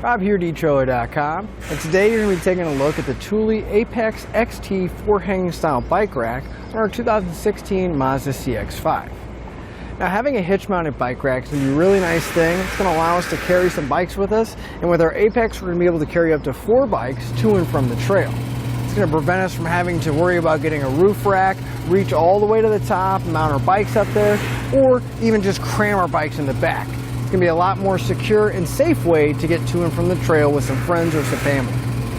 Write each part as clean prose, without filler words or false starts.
Rob here at etrailer.com, and today you're going to be taking a look at the Thule Apex XT 4-hanging style bike rack on our 2016 Mazda CX-5. Now, having a hitch-mounted bike rack is going to be a really nice thing. It's going to allow us to carry some bikes with us, and with our Apex we're going to be able to carry up to 4 bikes to and from the trail. It's going to prevent us from having to worry about getting a roof rack, reach all the way to the top, mount our bikes up there, or even just cram our bikes in the back. It's going to be a lot more secure and safe way to get to and from the trail with some friends or some family.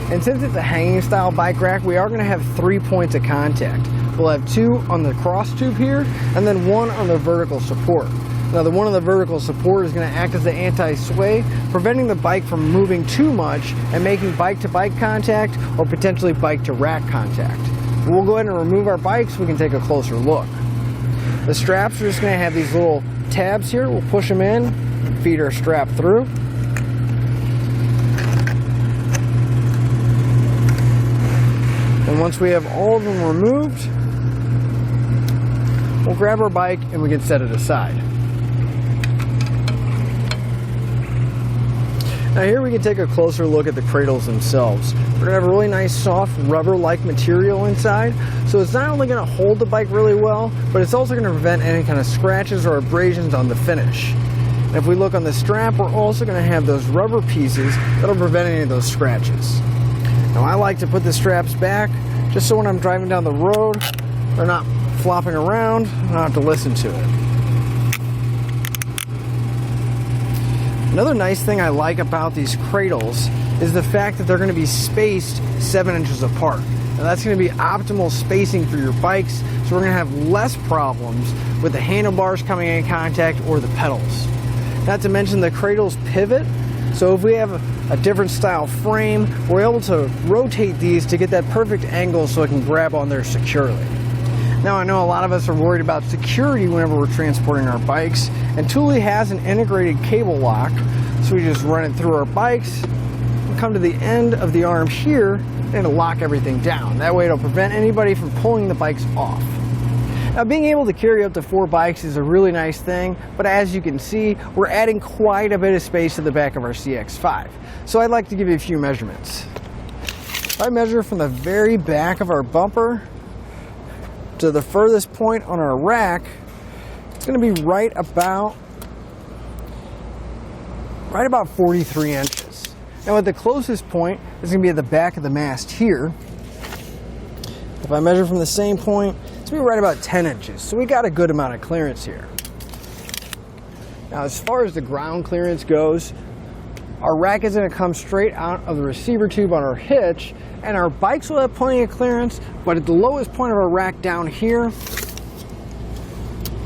And since it's a hanging style bike rack, we are going to have 3 points of contact. We'll have 2 on the cross tube here, and then 1 on the vertical support. Now, the one on the vertical support is going to act as the anti-sway, preventing the bike from moving too much and making bike-to-bike contact or potentially bike-to-rack contact. We'll go ahead and remove our bikes so we can take a closer look. The straps are just going to have these little tabs here. We'll push them in, feed our strap through. And once we have all of them removed, we'll grab our bike and we can set it aside. Now here we can take a closer look at the cradles themselves. We're going to have a really nice soft rubber-like material inside, so it's not only going to hold the bike really well, but it's also going to prevent any kind of scratches or abrasions on the finish. And if we look on the strap, we're also going to have those rubber pieces that'll prevent any of those scratches. Now I like to put the straps back just so when I'm driving down the road, they're not flopping around, I don't have to listen to it. Another nice thing I like about these cradles is the fact that they're going to be spaced 7 inches apart. Now that's going to be optimal spacing for your bikes, so we're going to have less problems with the handlebars coming in contact or the pedals. Not to mention the cradles pivot, so if we have a different style frame, we're able to rotate these to get that perfect angle so it can grab on there securely. Now, I know a lot of us are worried about security whenever we're transporting our bikes, and Thule has an integrated cable lock, so we just run it through our bikes and come to the end of the arm here and it'll lock everything down. That way it'll prevent anybody from pulling the bikes off. Now, being able to carry up to 4 bikes is a really nice thing, but as you can see, we're adding quite a bit of space to the back of our CX-5. So I'd like to give you a few measurements. If I measure from the very back of our bumper to the furthest point on our rack, it's going to be right about 43 inches. Now at the closest point is going to be at the back of the mast here. If I measure from the same point, it's going to be right about 10 inches. So we got a good amount of clearance here. Now as far as the ground clearance goes, our rack is going to come straight out of the receiver tube on our hitch, and our bikes will have plenty of clearance, but at the lowest point of our rack down here,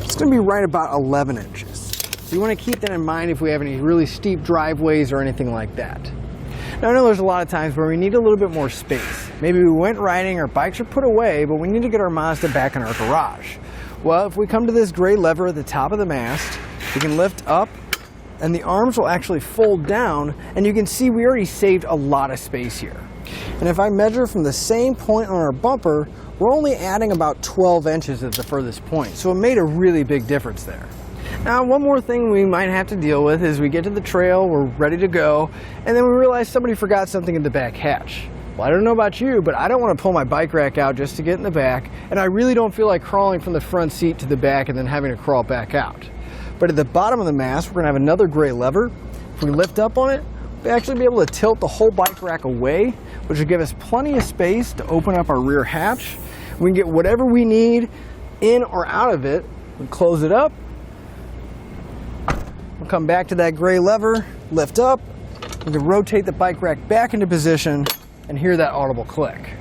it's going to be right about 11 inches. So you want to keep that in mind if we have any really steep driveways or anything like that. Now I know there's a lot of times where we need a little bit more space. Maybe we went riding, our bikes are put away, but we need to get our Mazda back in our garage. Well, if we come to this gray lever at the top of the mast, we can lift up, and the arms will actually fold down, and you can see we already saved a lot of space here. And if I measure from the same point on our bumper, we're only adding about 12 inches at the furthest point, so it made a really big difference there. Now, one more thing we might have to deal with is we get to the trail, we're ready to go, and then we realize somebody forgot something in the back hatch. Well, I don't know about you, but I don't want to pull my bike rack out just to get in the back, and I really don't feel like crawling from the front seat to the back and then having to crawl back out. But at the bottom of the mast, we're going to have another gray lever. If we lift up on it, we'll actually be able to tilt the whole bike rack away, which will give us plenty of space to open up our rear hatch. We can get whatever we need in or out of it. We'll close it up. We'll come back to that gray lever, lift up. We can rotate the bike rack back into position and hear that audible click.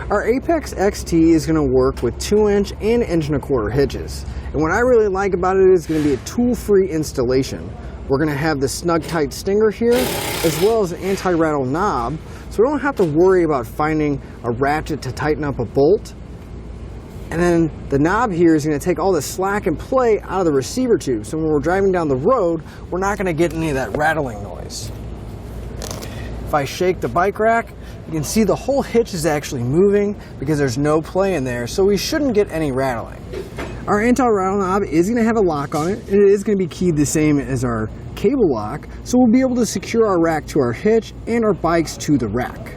Our Apex XT is going to work with 2-inch and 1.25-inch hitches. And what I really like about it is going to be a tool-free installation. We're going to have the snug tight stinger here, as well as an anti-rattle knob, so we don't have to worry about finding a ratchet to tighten up a bolt. And then the knob here is going to take all the slack and play out of the receiver tube, so when we're driving down the road, we're not going to get any of that rattling noise. If I shake the bike rack, you can see the whole hitch is actually moving because there's no play in there, so we shouldn't get any rattling. Our anti-rattle knob is going to have a lock on it, and it is going to be keyed the same as our cable lock, so we'll be able to secure our rack to our hitch and our bikes to the rack.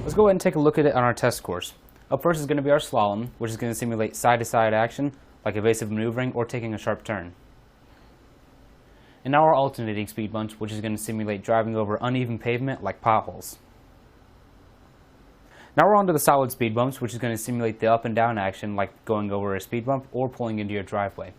Let's go ahead and take a look at it on our test course. Up first is going to be our slalom, which is going to simulate side-to-side action like evasive maneuvering or taking a sharp turn. And now our alternating speed bumps, which is going to simulate driving over uneven pavement like potholes. Now we're on to the solid speed bumps, which is going to simulate the up and down action like going over a speed bump or pulling into your driveway.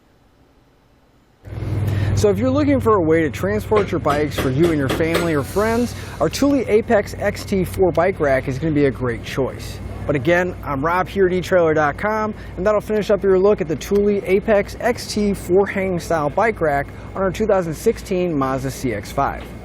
So if you're looking for a way to transport your bikes for you and your family or friends, our Thule Apex XT 4 bike rack is going to be a great choice. But again, I'm Rob here at etrailer.com, and that'll finish up your look at the Thule Apex XT 4 hanging style bike rack on our 2016 Mazda CX-5.